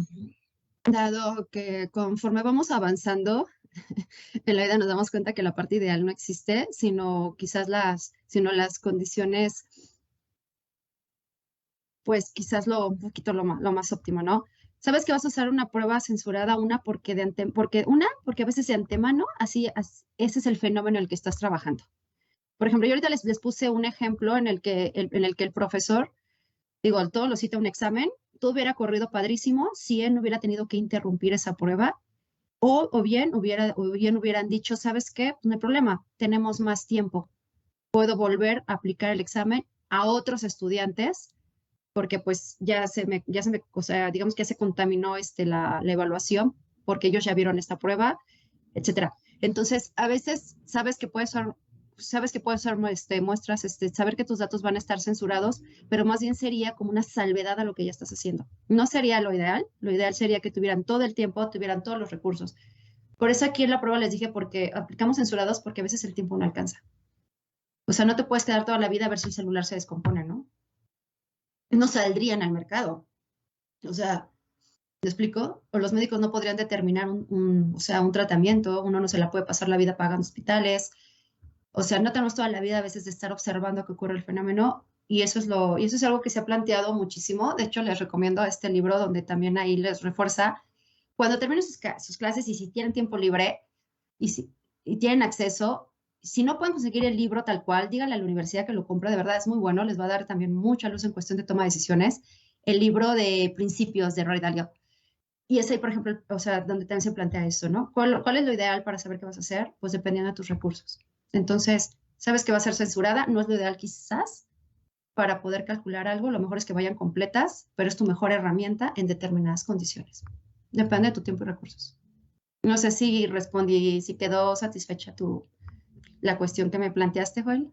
dado que conforme vamos avanzando en la vida nos damos cuenta que la parte ideal no existe, sino quizás las condiciones, pues quizás un poquito lo más óptimo, ¿no? Sabes que vas a usar una prueba censurada, porque a veces de antemano, ese es el fenómeno en el que estás trabajando. Por ejemplo, yo ahorita les puse un ejemplo en el que el profesor, digo, todo lo cita un examen, todo hubiera corrido padrísimo si él no hubiera tenido que interrumpir esa prueba, o bien hubieran dicho, ¿sabes qué? No hay problema, tenemos más tiempo, puedo volver a aplicar el examen a otros estudiantes, porque pues o sea, digamos que ya se contaminó la evaluación, porque ellos ya vieron esta prueba, etcétera. Entonces, a veces sabes que puedes usar muestras, saber que tus datos van a estar censurados, pero más bien sería como una salvedad a lo que ya estás haciendo. No sería lo ideal sería que tuvieran todo el tiempo, tuvieran todos los recursos. Por eso aquí en la prueba les dije, porque aplicamos censurados porque a veces el tiempo no alcanza. O sea, no te puedes quedar toda la vida a ver si el celular se descompone, ¿no? No saldrían al mercado. O sea, ¿te explico? O los médicos no podrían determinar un tratamiento, uno no se la puede pasar la vida pagando hospitales. O sea, no tenemos toda la vida a veces de estar observando que ocurre el fenómeno y eso es algo que se ha planteado muchísimo. De hecho, les recomiendo este libro donde también ahí les refuerza, cuando terminen sus clases y si tienen tiempo libre y tienen acceso, si no pueden conseguir el libro tal cual, díganle a la universidad que lo compre, de verdad es muy bueno, les va a dar también mucha luz en cuestión de toma de decisiones. El libro de Principios de Ray Dalio. Y es ahí, por ejemplo, o sea, donde también se plantea eso, ¿no? ¿Cuál es lo ideal para saber qué vas a hacer? Pues dependiendo de tus recursos. Entonces, sabes que va a ser censurada, no es lo ideal quizás para poder calcular algo, lo mejor es que vayan completas, pero es tu mejor herramienta en determinadas condiciones. Depende de tu tiempo y recursos. No sé si respondí, si quedó satisfecha la cuestión que me planteaste, Joel.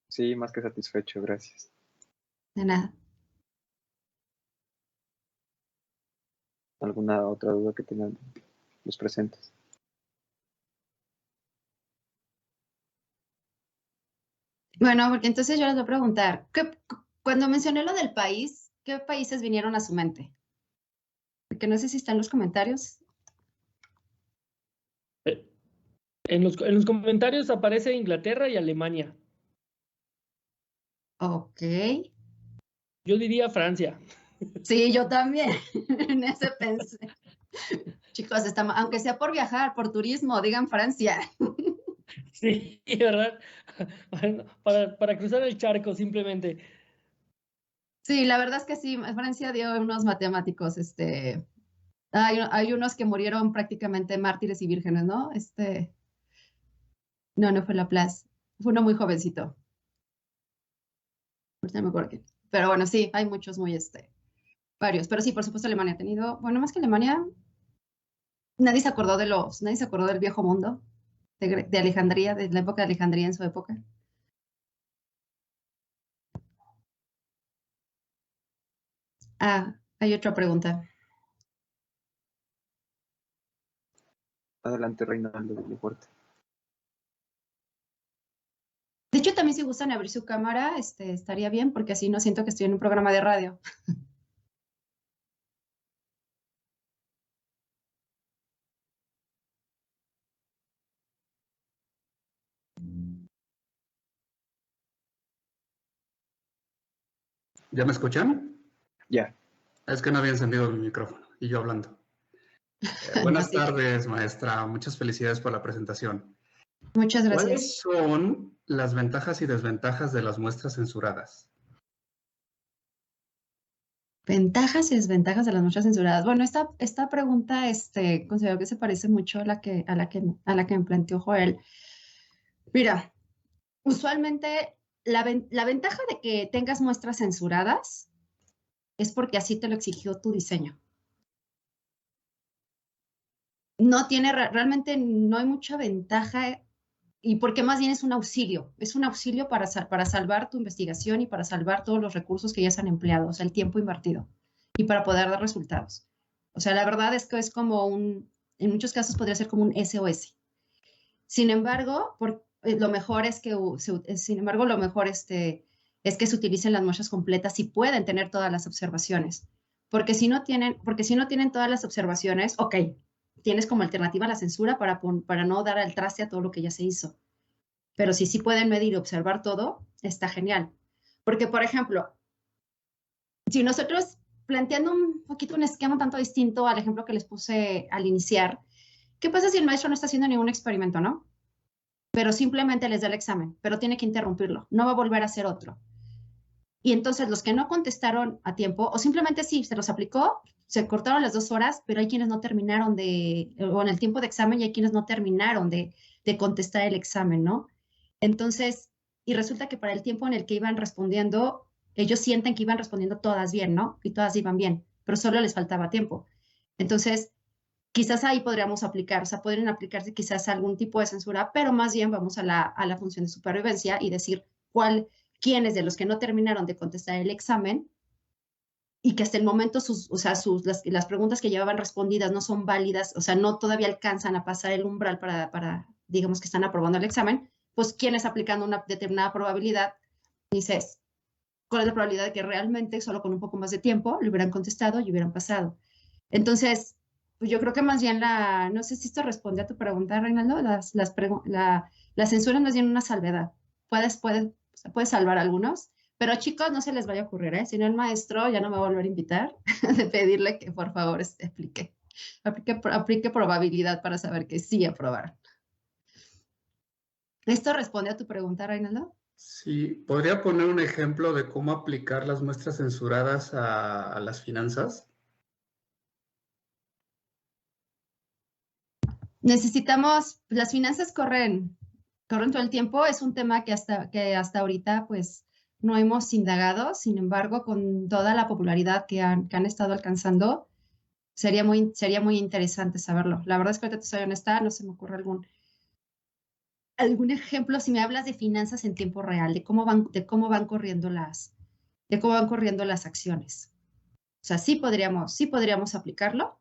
Sí, más que satisfecho, gracias. De nada. ¿Alguna otra duda que tengan los presentes? Bueno, porque entonces yo les voy a preguntar, cuando mencioné lo del país, ¿qué países vinieron a su mente? Porque no sé si están los comentarios. En los comentarios aparece Inglaterra y Alemania. Ok. Yo diría Francia. Sí, yo también. En ese pensé. Chicos, aunque sea por viajar, por turismo, digan Francia. Sí, ¿verdad? Bueno, para cruzar el charco simplemente. Sí, la verdad es que sí, Francia dio unos matemáticos, hay unos que murieron prácticamente mártires y vírgenes, ¿no? No fue Laplace, fue uno muy jovencito. Ahorita no me acuerdo quién. Pero bueno, sí, hay muchos muy, varios. Pero sí, por supuesto, Alemania ha tenido, bueno, más que Alemania, nadie se acordó del viejo mundo, de Alejandría, de la época de Alejandría en su época. Ah, hay otra pregunta. Adelante, Reinaldo de la Huerta. De hecho, también si gustan abrir su cámara, estaría bien, porque así no siento que estoy en un programa de radio. ¿Ya me escuchan? Ya. Es que no había encendido mi micrófono y yo hablando. Buenas Sí. tardes, maestra. Muchas felicidades por la presentación. Muchas gracias. ¿Cuáles son las ventajas y desventajas de las muestras censuradas? Ventajas y desventajas de las muestras censuradas. Bueno, esta pregunta, considero que se parece mucho a la que me planteó Joel. Mira, usualmente la ventaja de que tengas muestras censuradas es porque así te lo exigió tu diseño. Realmente no hay mucha ventaja y porque más bien es un auxilio para salvar tu investigación y para salvar todos los recursos que ya se han empleado, o sea, el tiempo invertido y para poder dar resultados. O sea, la verdad es que es como en muchos casos podría ser como un SOS. Sin embargo, lo mejor es que se utilicen las muestras completas y pueden tener todas las observaciones. Porque si no tienen todas las observaciones, ok, tienes como alternativa la censura para no dar al traste a todo lo que ya se hizo. Pero si sí pueden medir y observar todo, está genial. Porque, por ejemplo, si nosotros planteando un poquito un esquema tanto distinto al ejemplo que les puse al iniciar, ¿qué pasa si el maestro no está haciendo ningún experimento, no? Pero simplemente les da el examen, pero tiene que interrumpirlo, no va a volver a hacer otro. Y entonces los que no contestaron a tiempo, o simplemente sí, se los aplicó, se cortaron las 2 horas, pero hay quienes no terminaron o en el tiempo de examen y hay quienes no terminaron de contestar el examen, ¿no? Entonces, y resulta que para el tiempo en el que iban respondiendo, ellos sienten que iban respondiendo todas bien, ¿no? Y todas iban bien, pero solo les faltaba tiempo. Entonces, quizás ahí podríamos aplicar, o sea, podrían aplicarse quizás algún tipo de censura, pero más bien vamos a la función de supervivencia y decir quiénes de los que no terminaron de contestar el examen y que hasta el momento las preguntas que llevaban respondidas no son válidas, o sea, no todavía alcanzan a pasar el umbral para digamos que están aprobando el examen, pues quienes aplicando una determinada probabilidad, dices, ¿cuál es la probabilidad de que realmente solo con un poco más de tiempo le hubieran contestado y hubieran pasado? Entonces, pues yo creo que más bien no sé si esto responde a tu pregunta, Reinaldo, la censura es más bien una salvedad. Puedes salvar algunos, pero chicos, no se les vaya a ocurrir, ¿eh? Si no, el maestro ya no me va a volver a invitar de pedirle que por favor aplique probabilidad para saber que sí aprobaron. ¿Esto responde a tu pregunta, Reinaldo? Sí, ¿podría poner un ejemplo de cómo aplicar las muestras censuradas a las finanzas? Las finanzas corren todo el tiempo, es un tema que hasta ahorita pues no hemos indagado, sin embargo, con toda la popularidad que han estado alcanzando, sería muy interesante saberlo. La verdad es que ahorita te soy honesta, no se me ocurre algún ejemplo, si me hablas de finanzas en tiempo real, de cómo van corriendo las acciones. O sea, sí podríamos aplicarlo.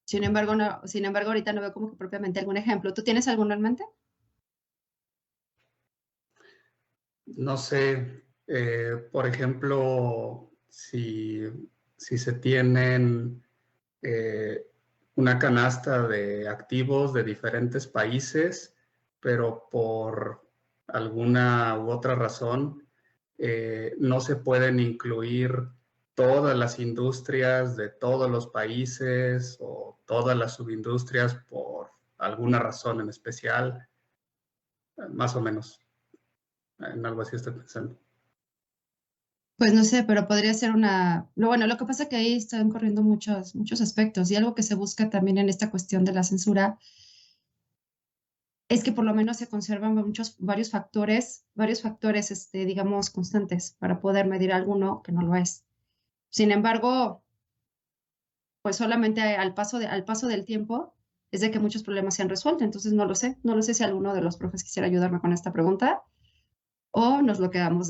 Sin embargo, ahorita no veo como que propiamente algún ejemplo. ¿Tú tienes alguno en mente? No sé, por ejemplo, si se tienen una canasta de activos de diferentes países, pero por alguna u otra razón no se pueden incluir todas las industrias de todos los países o todas las subindustrias por alguna razón en especial, más o menos. En algo así estoy pensando. Pues no sé, pero podría ser una... Bueno, lo que pasa es que ahí están corriendo muchos aspectos y algo que se busca también en esta cuestión de la censura es que por lo menos se conservan varios factores, digamos, constantes para poder medir alguno que no lo es. Sin embargo, pues solamente al paso del tiempo es de que muchos problemas se han resuelto. Entonces no lo sé si alguno de los profes quisiera ayudarme con esta pregunta o nos lo quedamos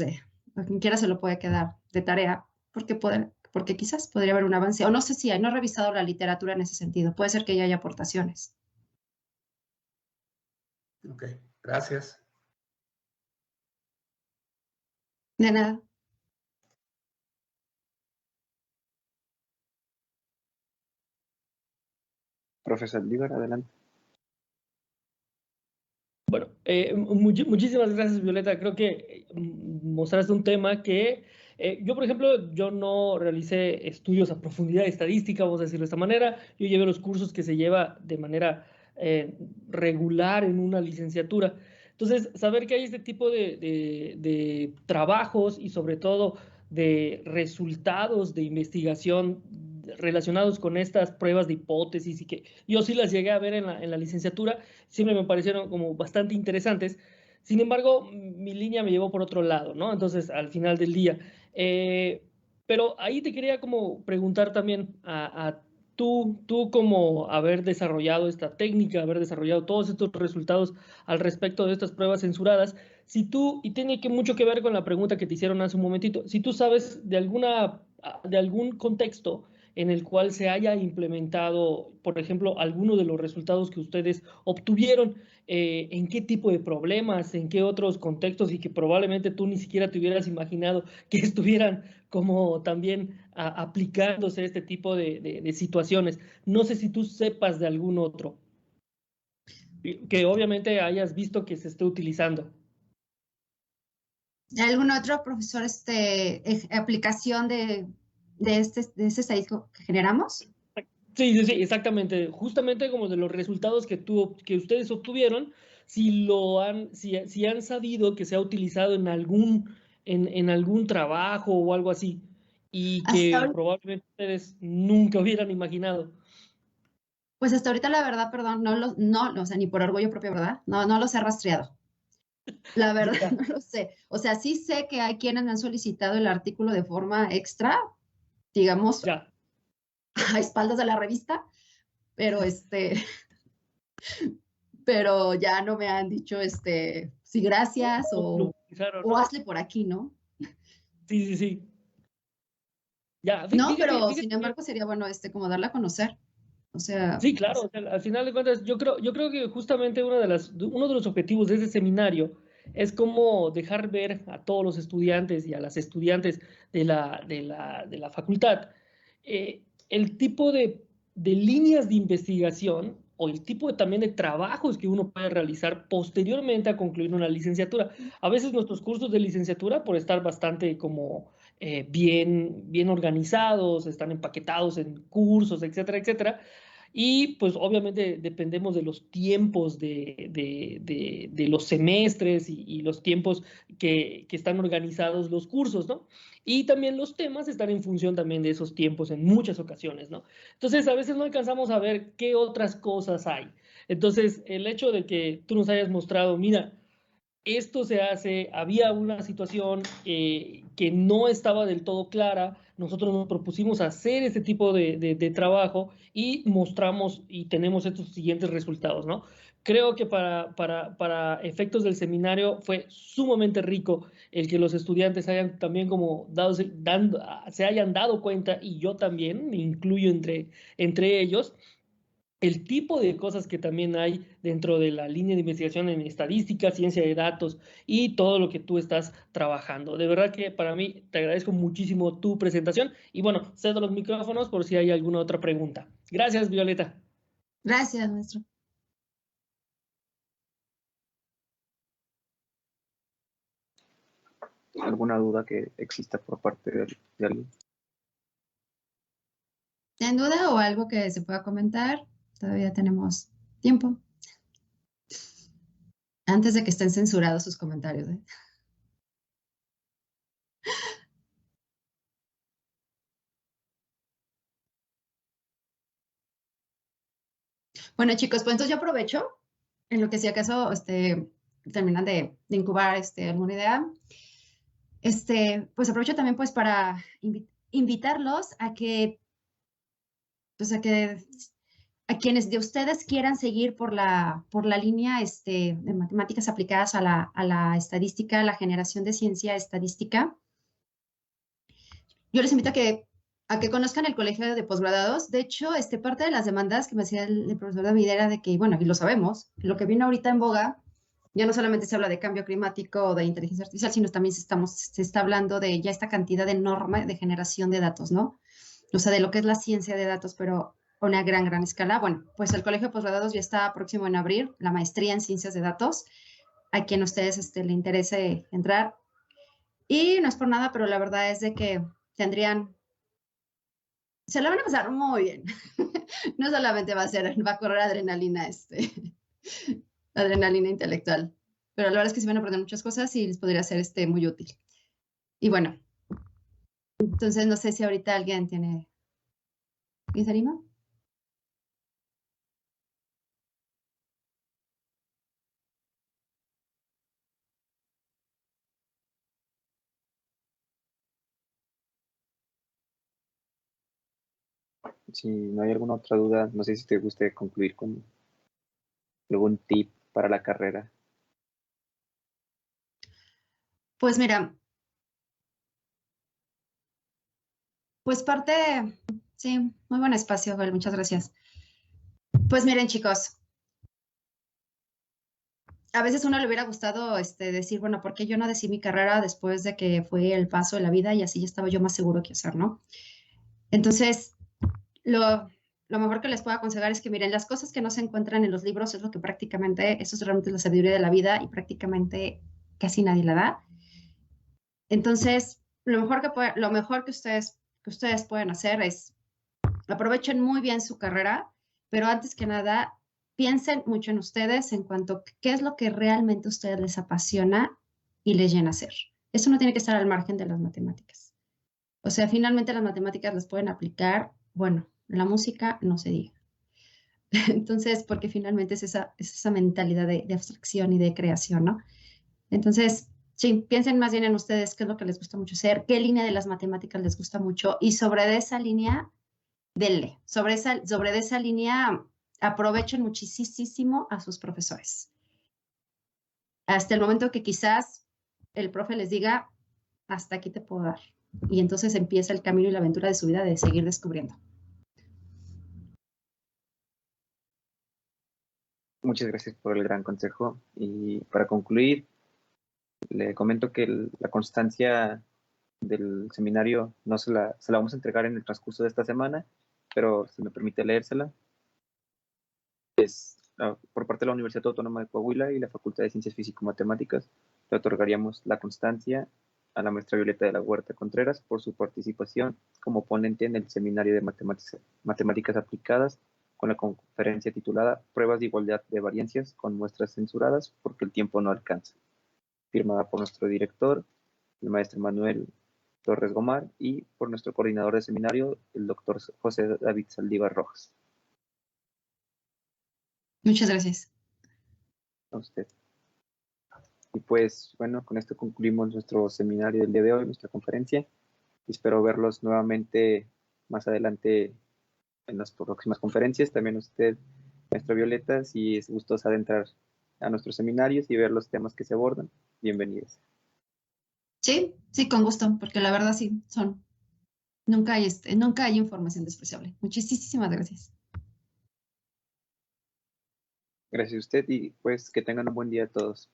o quien quiera se lo puede quedar de tarea, porque quizás podría haber un avance, o no sé si no he revisado la literatura en ese sentido, puede ser que ya haya aportaciones. Ok, gracias. De nada. Profesor Saldívar, adelante. Bueno, muchísimas gracias, Violeta. Creo que mostraste un tema que yo, por ejemplo, yo no realicé estudios a profundidad de estadística, vamos a decirlo de esta manera. Yo llevé los cursos que se lleva de manera regular en una licenciatura. Entonces, saber que hay este tipo de trabajos y sobre todo de resultados de investigación relacionados con estas pruebas de hipótesis y que yo sí las llegué a ver en la licenciatura, siempre me parecieron como bastante interesantes. Sin embargo, mi línea me llevó por otro lado, ¿no? Entonces, al final del día. Pero ahí te quería como preguntar también a tú como haber desarrollado esta técnica, haber desarrollado todos estos resultados al respecto de estas pruebas censuradas, si tú, y tiene mucho que ver con la pregunta que te hicieron hace un momentito, si tú sabes de algún contexto en el cual se haya implementado, por ejemplo, alguno de los resultados que ustedes obtuvieron, en qué tipo de problemas, en qué otros contextos y que probablemente tú ni siquiera te hubieras imaginado que estuvieran como también aplicándose este tipo de situaciones. No sé si tú sepas de algún otro que obviamente hayas visto que se esté utilizando. ¿Algún otro profesor, aplicación de este estadístico que generamos? Sí, exactamente. Justamente como de los resultados que ustedes obtuvieron, si han sabido que se ha utilizado en algún trabajo o algo así, y Hasta que ahorita, probablemente ustedes nunca hubieran imaginado. pues hasta ahorita la verdad, perdón, no, o sea, ni por orgullo propio, ¿verdad? No los he rastreado. La verdad, Ya, no lo sé. O sea, sí sé que hay quienes han solicitado el artículo de forma extra, digamos, ya. a espaldas de la revista, pero pero ya no me han dicho, sí, gracias Lo utilizaron, o ¿no? hazle por aquí, ¿no? Sí. Ya, No, fíjate pero sin que embargo sería bueno, como darla a conocer. O sea, sí, claro, o sea, al final de cuentas, yo creo que justamente uno de los objetivos de ese seminario es como dejar ver a todos los estudiantes y a las estudiantes de la facultad el tipo de líneas de investigación o el tipo también de trabajos que uno puede realizar posteriormente a concluir una licenciatura. A veces nuestros cursos de licenciatura, por estar bastante como bien organizados, están empaquetados en cursos, etcétera, y pues obviamente dependemos de los tiempos de los semestres y los tiempos que están organizados los cursos, ¿no? Y también los temas están en función también de esos tiempos en muchas ocasiones, ¿no? Entonces a veces no alcanzamos a ver qué otras cosas hay. Entonces el hecho de que tú nos hayas mostrado, mira, esto se hace, había una situación que no estaba del todo clara, nosotros nos propusimos hacer este tipo de trabajo y mostramos y tenemos estos siguientes resultados, ¿no? Creo que para efectos del seminario fue sumamente rico el que los estudiantes hayan también como se hayan dado cuenta, y yo también me incluyo entre ellos, el tipo de cosas que también hay dentro de la línea de investigación en estadística, ciencia de datos y todo lo que tú estás trabajando. De verdad que para mí te agradezco muchísimo tu presentación y bueno, cedo los micrófonos por si hay alguna otra pregunta. Gracias, Violeta. gracias, maestro. ¿Alguna duda que exista por parte de alguien? ¿Tienen duda o algo que se pueda comentar? Todavía tenemos tiempo. Antes de que estén censurados sus comentarios, ¿eh? Bueno, chicos, pues entonces yo aprovecho en lo que si acaso terminan de incubar alguna idea. Pues aprovecho también pues para invitarlos a que, pues a quienes de ustedes quieran seguir por la línea de matemáticas aplicadas a la estadística, a la generación de ciencia estadística. Yo les invito a que conozcan el colegio de posgraduados. De hecho, parte de las demandas que me hacía el profesor David era de que, bueno, y lo sabemos, lo que viene ahorita en boga, ya no solamente se habla de cambio climático o de inteligencia artificial, sino también se está hablando de ya esta cantidad enorme de generación de datos, ¿no? O sea, de lo que es la ciencia de datos, pero a una gran escala. Bueno, pues el colegio de posgraduados ya está próximo en abrir la maestría en ciencias de datos, a quien a ustedes le interese entrar. Y no es por nada, pero la verdad es de que se la van a pasar muy bien. No solamente va a correr adrenalina, adrenalina intelectual, pero la verdad es que se van a aprender muchas cosas y les podría ser muy útil. Y bueno, entonces no sé si ahorita alguien se anima. Si no hay alguna otra duda, no sé si te guste concluir con algún tip para la carrera. Pues mira, pues sí, muy buen espacio, Bel, muchas gracias. Pues miren, chicos, a veces uno le hubiera gustado decir, bueno, ¿por qué yo no decidí mi carrera después de que fue el paso de la vida y así ya estaba yo más seguro que hacer, ¿no? Entonces, lo mejor que les puedo aconsejar es que miren, las cosas que no se encuentran en los libros es lo que prácticamente, eso es realmente la sabiduría de la vida y prácticamente casi nadie la da. Entonces, lo mejor que ustedes pueden hacer es aprovechen muy bien su carrera, pero antes que nada, piensen mucho en ustedes en cuanto a qué es lo que realmente a ustedes les apasiona y les llena hacer. Eso no tiene que estar al margen de las matemáticas. O sea, finalmente las matemáticas las pueden aplicar, bueno, la música no se diga. Entonces, porque finalmente es esa mentalidad de abstracción y de creación, ¿no? Entonces, sí, piensen más bien en ustedes qué es lo que les gusta mucho hacer, qué línea de las matemáticas les gusta mucho y sobre esa línea, denle. Sobre esa línea, aprovechen muchísimo a sus profesores. Hasta el momento que quizás el profe les diga, hasta aquí te puedo dar. Y entonces empieza el camino y la aventura de su vida de seguir descubriendo. Muchas gracias por el gran consejo. Y para concluir, le comento que la constancia del seminario no se la vamos a entregar en el transcurso de esta semana, pero si me permite leérsela. Es por parte de la Universidad Autónoma de Coahuila y la Facultad de Ciencias Físico-Matemáticas. Le otorgaríamos la constancia a la maestra Violeta de la Huerta Contreras por su participación como ponente en el Seminario de Matemáticas Aplicadas con la conferencia titulada Pruebas de Igualdad de Variancias con muestras censuradas porque el tiempo no alcanza, firmada por nuestro director, el maestro Manuel Torres Gomar, y por nuestro coordinador de seminario, el doctor José David Saldívar Rojas. Muchas gracias. A usted. Y pues, bueno, con esto concluimos nuestro seminario del día de hoy, nuestra conferencia. Espero verlos nuevamente más adelante en las próximas conferencias. También usted, maestra Violeta, si es gustosa de entrar a nuestros seminarios y ver los temas que se abordan, bienvenidos. Sí, con gusto, porque la verdad sí, nunca hay información despreciable. Muchísimas gracias. Gracias a usted y pues que tengan un buen día a todos.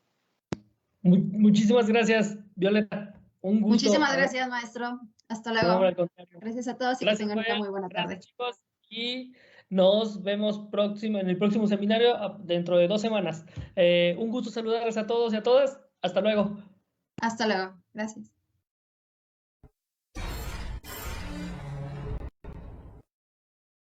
Muchísimas gracias, Violeta. Un gusto. Muchísimas gracias, maestro. Hasta luego. No, al contrario. Gracias a todos y Gracias, que tengan una muy buena tarde. Gracias, chicos. Y nos vemos en el próximo seminario dentro de 2 semanas. Un gusto saludarles a todos y a todas. Hasta luego. Hasta luego. Gracias.